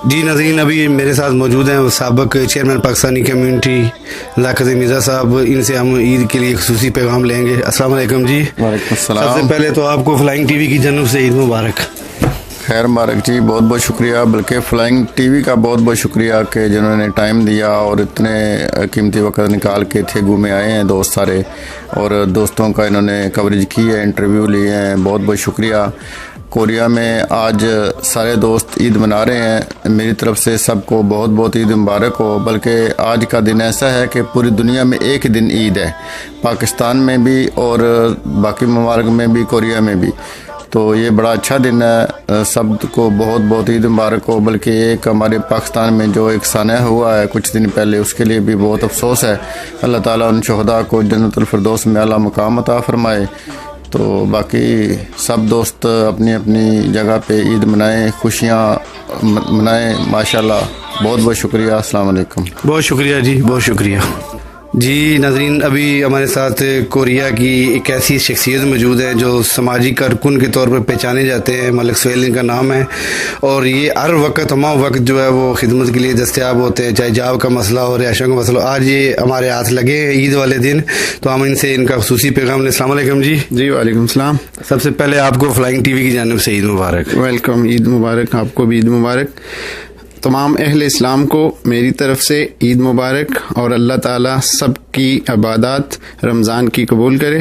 جی ناظرین، ابھی میرے ساتھ موجود ہیں سابق چیئرمین پاکستانی کمیونٹی لاکھت مرزا صاحب. ان سے ہم عید کے لیے خصوصی پیغام لیں گے. السلام علیکم جی. وعلیکم السلام. سب سے پہلے تو آپ کو فلائنگ ٹی وی کی جانب سے عید مبارک. خیر مبارک جی، بہت بہت شکریہ. بلکہ فلائنگ ٹی وی کا بہت بہت شکریہ کہ جنہوں نے ٹائم دیا اور اتنے قیمتی وقت نکال کے تھیگو میں آئے ہیں دوست سارے، اور دوستوں کا انہوں نے کوریج کی ہے، انٹرویو لیے ہیں. بہت بہت شکریہ. کوریا میں آج سارے دوست عید منا رہے ہیں. میری طرف سے سب کو بہت بہت عید مبارک ہو. بلکہ آج کا دن ایسا ہے کہ پوری دنیا میں ایک دن عید ہے، پاکستان میں بھی اور باقی ممالک میں بھی، کوریا میں بھی. تو یہ بڑا اچھا دن ہے. سب کو بہت بہت عید مبارک ہو. بلکہ ایک ہمارے پاکستان میں جو ایک سانحہ ہوا ہے کچھ دن پہلے، اس کے لیے بھی بہت افسوس ہے. اللہ تعالیٰ ان شہداء کو جنت الفردوس میں اعلیٰ مقام عطا فرمائے. تو باقی سب دوست اپنی اپنی جگہ پہ عید منائیں، خوشیاں منائیں. ماشاءاللہ بہت بہت شکریہ. السلام علیکم. بہت شکریہ جی، بہت شکریہ. جی ناظرین، ابھی ہمارے ساتھ کوریا کی ایک ایسی شخصیت موجود ہے جو سماجی کارکن کے طور پر پہچانے جاتے ہیں. ملک سہیل ان کا نام ہے، اور یہ ہر وقت تمام وقت جو ہے وہ خدمت کے لیے دستیاب ہوتے ہیں، چاہے جاب کا مسئلہ ہو، رہائشوں کا مسئلہ ہو. آج یہ ہمارے ہاتھ لگے ہیں عید والے دن، تو ہم ان سے ان کا خصوصی پیغام لیں. السلام علیکم جی. جی وعلیکم السلام. سب سے پہلے آپ کو فلائنگ ٹی وی کی جانب سے عید مبارک. ویلکم. عید مبارک. آپ کو بھی عید مبارک. تمام اہل اسلام کو میری طرف سے عید مبارک، اور اللہ تعالیٰ سب کی عبادات رمضان کی قبول کرے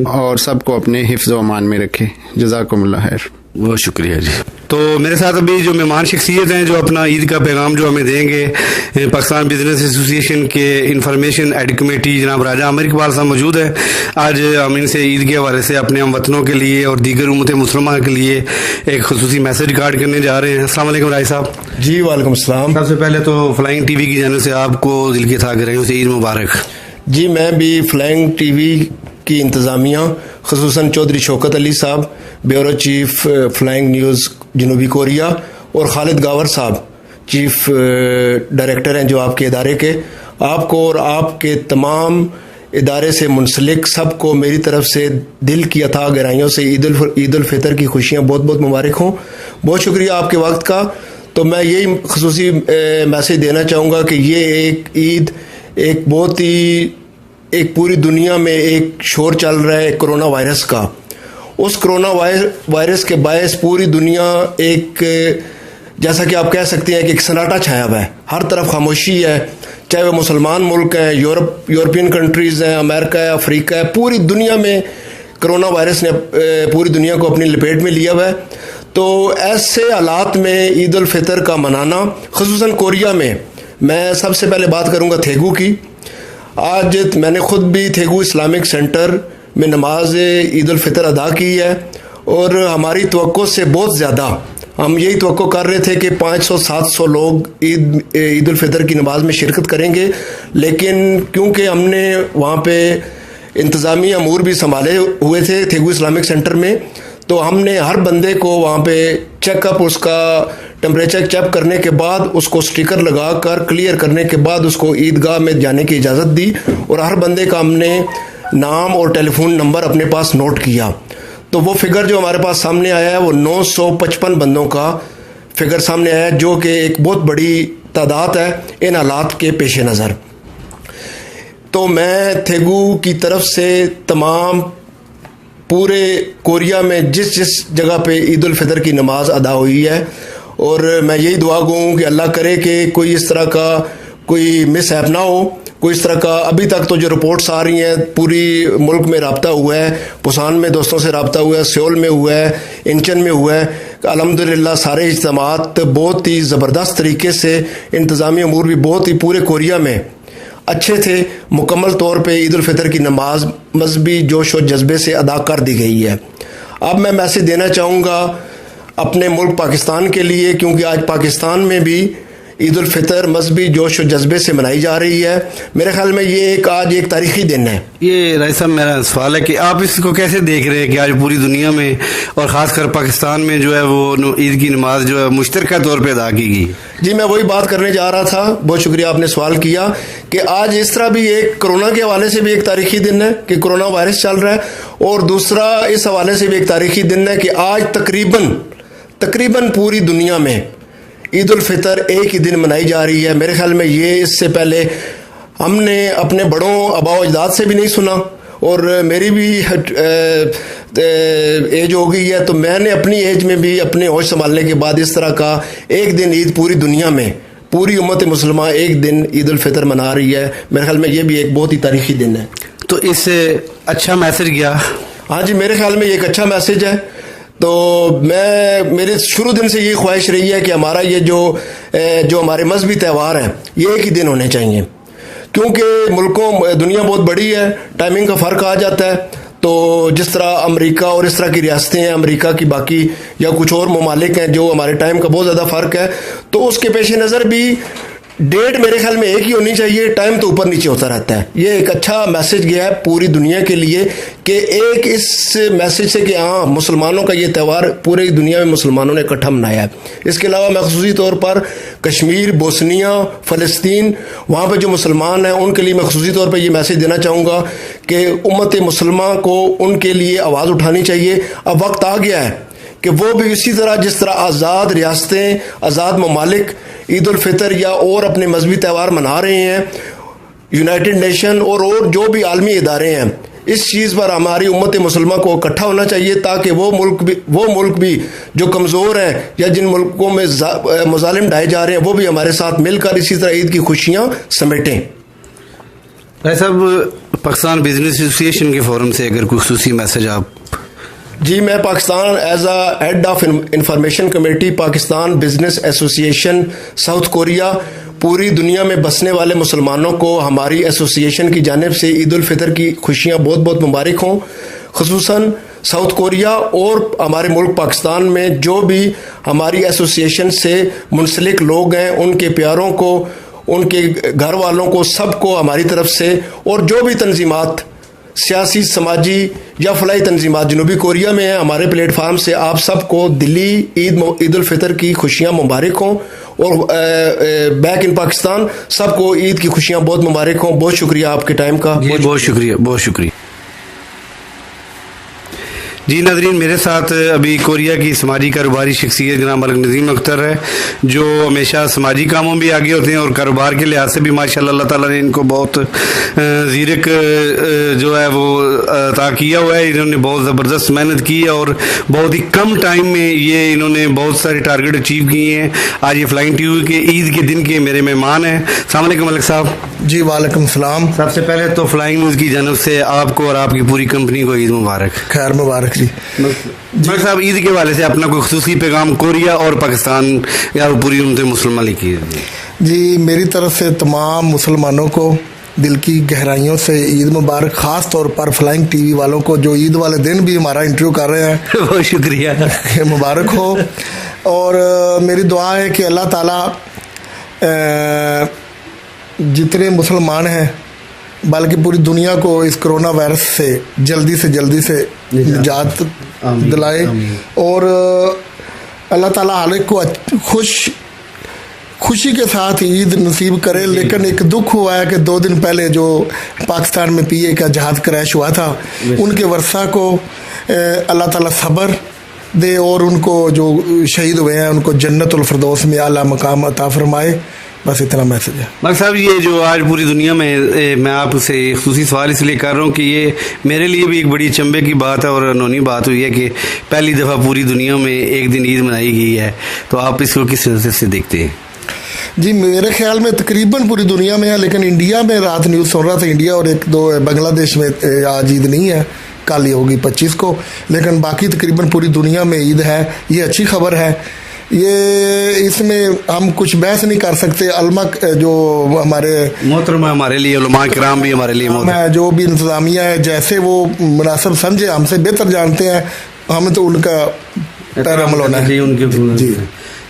اور سب کو اپنے حفظ و امان میں رکھے. جزاکم اللہ خیر. بہت شکریہ جی. تو میرے ساتھ ابھی جو مہمان شخصیت ہیں جو اپنا عید کا پیغام جو ہمیں دیں گے، پاکستان بزنس ایسوسی ایشن کے انفارمیشن ایڈ کمیٹی جناب راجہ عامر اقبال صاحب موجود ہے. آج ہم ان سے عید کے حوالے سے اپنے ہم وطنوں کے لیے اور دیگر امت مسلمہ کے لیے ایک خصوصی میسج ریکارڈ کرنے جا رہے ہیں. السلام علیکم راجہ صاحب. جی وعلیکم السلام. سب سے پہلے تو فلائنگ ٹی وی کی جانب سے آپ کو دل کی تھا گرہیوں سے عید مبارک. جی میں بھی فلائنگ ٹی وی کی انتظامیہ، خصوصاً چودھری شوکت علی صاحب بیورو چیف فلائنگ نیوز جنوبی کوریا، اور خالد گاور صاحب چیف ڈائریکٹر ہیں جو آپ کے ادارے کے، آپ کو اور آپ کے تمام ادارے سے منسلک سب کو میری طرف سے دل کی اتھاہ گہرائیوں سے عید الفطر کی خوشیاں بہت بہت مبارک ہوں. بہت شکریہ آپ کے وقت کا. تو میں یہی خصوصی میسج دینا چاہوں گا کہ یہ ایک عید ایک بہت ہی ایک پوری دنیا میں ایک شور چل رہا ہے کرونا وائرس کا. اس کرونا وائرس کے باعث پوری دنیا ایک، جیسا کہ آپ کہہ سکتے ہیں کہ ایک سناٹا چھایا ہوا ہے. ہر طرف خاموشی ہے، چاہے وہ مسلمان ملک ہیں، یورپین کنٹریز ہیں، امریکہ ہے، افریقہ ہے. پوری دنیا میں کرونا وائرس نے پوری دنیا کو اپنی لپیٹ میں لیا ہوا ہے. تو ایسے حالات میں عید الفطر کا منانا، خصوصاً کوریا میں سب سے پہلے بات کروں گا تھیگو کی. آج میں نے خود بھی تھیگو اسلامک سینٹر میں نماز عید الفطر ادا کی ہے، اور ہماری توقع سے بہت زیادہ ہم یہی توقع کر رہے تھے کہ 500-700 لوگ عید الفطر کی نماز میں شرکت کریں گے. لیکن کیونکہ ہم نے وہاں پہ انتظامی امور بھی سنبھالے ہوئے تھے تھیگو اسلامک سینٹر میں، تو ہم نے ہر بندے کو وہاں پہ چیک اپ، اس کا ٹمپریچر چیک کرنے کے بعد اس کو سٹیکر لگا کر کلیئر کرنے کے بعد اس کو عیدگاہ میں جانے کی اجازت دی، اور ہر بندے کا ہم نے نام اور ٹیلی فون نمبر اپنے پاس نوٹ کیا. تو وہ فگر جو ہمارے پاس سامنے آیا ہے وہ 955 بندوں کا فگر سامنے آیا ہے، جو کہ ایک بہت بڑی تعداد ہے ان حالات کے پیش نظر. تو میں تھیگو کی طرف سے تمام پورے کوریا میں جس جگہ پہ عید الفطر کی نماز ادا ہوئی ہے، اور میں یہی دعا گو ہوں کہ اللہ کرے کہ کوئی اس طرح کا کوئی مس ہیپ نہ ہو. کوئی اس طرح کا ابھی تک تو جو رپورٹس آ رہی ہیں، پوری ملک میں رابطہ ہوا ہے، پوسان میں دوستوں سے رابطہ ہوا ہے، سیول میں ہوا ہے، انچن میں ہوا ہے. الحمدللہ سارے اجتماعات بہت ہی زبردست طریقے سے، انتظامی امور بھی بہت ہی پورے کوریا میں اچھے تھے. مکمل طور پہ عید الفطر کی نماز مذہبی جوش و جذبے سے ادا کر دی گئی ہے. اب میں میسج دینا چاہوں گا اپنے ملک پاکستان کے لیے، کیونکہ آج پاکستان میں بھی عید الفطر مذہبی جوش و جذبے سے منائی جا رہی ہے. میرے خیال میں یہ آج ایک تاریخی دن ہے. یہ راجہ صاحب میرا سوال ہے کہ آپ اس کو کیسے دیکھ رہے ہیں کہ آج پوری دنیا میں اور خاص کر پاکستان میں جو ہے وہ عید کی نماز جو ہے مشترکہ طور پہ ادا کی گئی؟ جی میں وہی بات کرنے جا رہا تھا. بہت شکریہ آپ نے سوال کیا کہ آج اس طرح بھی ایک کرونا کے حوالے سے بھی ایک تاریخی دن ہے کہ کرونا وائرس چل رہا ہے، اور دوسرا اس حوالے سے بھی ایک تاریخی دن ہے کہ آج تقریباً پوری دنیا میں عید الفطر ایک ہی دن منائی جا رہی ہے. میرے خیال میں یہ اس سے پہلے ہم نے اپنے بڑوں آباء و اجداد سے بھی نہیں سنا, اور میری بھی ایج ہو گئی ہے, تو میں نے اپنی ایج میں بھی اپنے ہوش سنبھالنے کے بعد اس طرح کا ایک دن عید پوری دنیا میں پوری امت مسلمہ ایک دن عید الفطر منا رہی ہے. میرے خیال میں یہ بھی ایک بہت ہی تاریخی دن ہے. تو اس سے اچھا میسج گیا. ہاں جی, میرے خیال میں یہ ایک اچھا میسج ہے. تو میرے شروع دن سے یہ خواہش رہی ہے کہ ہمارا یہ جو ہمارے مذہبی تہوار ہیں یہ ایک ہی دن ہونے چاہیے, کیونکہ ملکوں دنیا بہت بڑی ہے, ٹائمنگ کا فرق آ جاتا ہے. تو جس طرح امریکہ اور اس طرح کی ریاستیں ہیں, امریکہ کی باقی یا کچھ اور ممالک ہیں جو ہمارے ٹائم کا بہت زیادہ فرق ہے, تو اس کے پیش نظر بھی ڈیٹ میرے خیال میں ایک ہی ہونی چاہیے. ٹائم تو اوپر نیچے ہوتا رہتا ہے. یہ ایک اچھا میسج گیا ہے پوری دنیا کے لیے کہ ایک اس میسج سے کہ ہاں مسلمانوں کا یہ تہوار پوری دنیا میں مسلمانوں نے اکٹھا منایا ہے. اس کے علاوہ میں خصوصی طور پر کشمیر, بوسنیا, فلسطین, وہاں پہ جو مسلمان ہیں ان کے لیے میں خصوصی طور پہ یہ میسج دینا چاہوں گا کہ امت مسلمہ کو ان کے لیے آواز اٹھانی چاہیے. اب وقت آ گیا ہے کہ وہ بھی اسی طرح جس طرح آزاد ریاستیں, آزاد ممالک عید الفطر یا اور اپنے مذہبی تہوار منا رہے ہیں, یونائٹڈ نیشن اور جو بھی عالمی ادارے ہیں, اس چیز پر ہماری امت مسلمہ کو اکٹھا ہونا چاہیے تاکہ وہ ملک بھی جو کمزور ہیں یا جن ملکوں میں مظالم ڈھائے جا رہے ہیں وہ بھی ہمارے ساتھ مل کر اسی طرح عید کی خوشیاں سمیٹیں. بھائی صاحب, پاکستان بزنس ایسوسی ایشن کے فورم سے اگر کوئی خصوصی میسج آپ. جی, میں Pakistan as a head of information committee Pakistan business association south Korea پوری دنیا میں بسنے والے مسلمانوں کو ہماری ایسوسی ایشن کی جانب سے عید الفطر کی خوشیاں بہت بہت مبارک ہوں. خصوصاً ساؤتھ کوریا اور ہمارے ملک پاکستان میں جو بھی ہماری ایسوسی ایشن سے منسلک لوگ ہیں ان کے پیاروں کو, ان کے گھر والوں کو, سب کو ہماری طرف سے, اور جو بھی تنظیمات سیاسی, سماجی یا فلاحی تنظیمات جنوبی کوریا میں ہیں, ہمارے پلیٹ فارم سے آپ سب کو دلی عید الفطر کی خوشیاں مبارک ہوں. اور بیک ان پاکستان سب کو عید کی خوشیاں بہت مبارک ہوں. بہت شکریہ آپ کے ٹائم کا. بہت شکریہ, بہت شکریہ. جی ناظرین, میرے ساتھ ابھی کوریا کی سماجی کاروباری شخصیت جناب ملک نظیم اختر ہے, جو ہمیشہ سماجی کاموں بھی آگے ہوتے ہیں اور کاروبار کے لحاظ سے بھی ماشاءاللہ اللہ تعالیٰ نے ان کو بہت زیرک جو ہے وہ عطا کیا ہوا ہے. انہوں نے بہت زبردست محنت کی اور بہت ہی کم ٹائم میں یہ انہوں نے بہت سارے ٹارگیٹ اچیو کیے ہیں. آج یہ فلائنگ ٹی وی کے عید کے دن کے میرے مہمان ہیں. السلام علیکم ملک صاحب. جی وعلیکم السلام. سب سے پہلے تو فلائنگ نیوز کی جانب سے آپ کو اور آپ کی پوری کمپنی کو عید مبارک. خیر مبارک. جی ملک صاحب, عید کے حوالے سے اپنا کوئی خصوصی پیغام کوریا اور پاکستان یا پوری امت مسلمہ لکھیے. جی, میری طرف سے تمام مسلمانوں کو دل کی گہرائیوں سے عید مبارک. خاص طور پر فلائنگ ٹی وی والوں کو جو عید والے دن بھی ہمارا انٹرویو کر رہے ہیں, بہت شکریہ, مبارک ہو. اور میری دعا ہے کہ اللہ تعالیٰ جتنے مسلمان ہیں بلکہ پوری دنیا کو اس کرونا وائرس سے جلدی سے نجات دلائے, اور اللہ تعالیٰ ہر ایک کو خوشی کے ساتھ عید نصیب کرے. لیکن ایک دکھ ہوا ہے کہ 2 دن پہلے جو پاکستان میں PA کا جہاز کریش ہوا تھا, ان کے ورثہ کو اللہ تعالیٰ صبر دے اور ان کو جو شہید ہوئے ہیں ان کو جنت الفردوس میں اعلیٰ مقام عطا فرمائے. بس اتنا میسج ہے. ملک صاحب, یہ جو آج پوری دنیا میں آپ سے خصوصی سوال اس لیے کر رہا ہوں کہ یہ میرے لیے بھی ایک بڑی چنبے کی بات ہے اور انہونی بات ہوئی ہے کہ پہلی دفعہ پوری دنیا میں ایک دن عید منائی گئی ہے. تو آپ اس کو کس نظر سے دیکھتے ہیں؟ جی, میرے خیال میں تقریباً پوری دنیا میں ہے, لیکن انڈیا میں رات نیوز سن رہا تھا, انڈیا اور 1-2 بنگلہ دیش میں آج عید نہیں ہے, کل ہی ہوگی 25 کو, لیکن باقی تقریباً پوری دنیا میں عید ہے. یہ اچھی خبر ہے. یہ اس میں ہم کچھ بحث نہیں کر سکتے. علماء جو ہمارے محترم ہمارے لیے, علماء کرام بھی ہمارے لیے محترم ہے, جو بھی انتظامیہ ہے جیسے وہ مناسب سمجھے, ہم سے بہتر جانتے ہیں, ہمیں تو ان کا پیر عمل ہونا ہے. جی,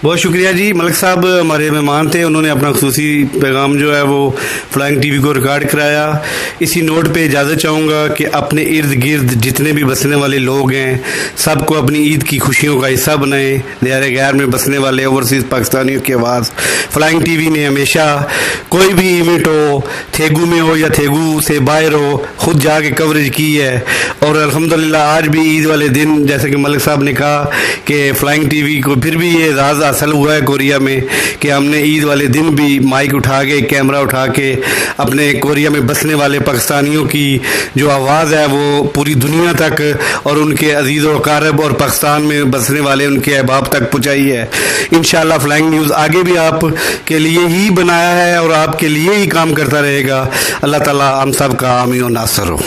بہت شکریہ. جی, ملک صاحب ہمارے مہمان تھے, انہوں نے اپنا خصوصی پیغام جو ہے وہ فلائنگ ٹی وی کو ریکارڈ کرایا. اسی نوٹ پہ اجازت چاہوں گا کہ اپنے ارد گرد جتنے بھی بسنے والے لوگ ہیں سب کو اپنی عید کی خوشیوں کا حصہ بنائیں. دیار غیر میں بسنے والے اوورسیز پاکستانیوں کی آواز فلائنگ ٹی وی نے ہمیشہ کوئی بھی ایونٹ ہو, تھیگو میں ہو یا تھیگو سے باہر ہو, خود جا کے کوریج کی ہے. اور الحمدللہ آج بھی عید والے دن جیسے کہ ملک صاحب نے کہا کہ فلائنگ ٹی وی کو پھر بھی یہ اعزاز حاصل ہوا ہے کوریا میں کہ ہم نے عید والے دن بھی مائک اٹھا کے کیمرہ اٹھا کے اپنے کوریا میں بسنے والے پاکستانیوں کی جو آواز ہے وہ پوری دنیا تک اور ان کے عزیز و اقارب اور پاکستان میں بسنے والے ان کے احباب تک پہنچائی ہے. انشاءاللہ فلائنگ نیوز آگے بھی آپ کے لیے ہی بنایا ہے اور آپ کے لیے ہی کام کرتا رہے گا. اللہ تعالیٰ ہم سب کا حامی و ناصر ہو.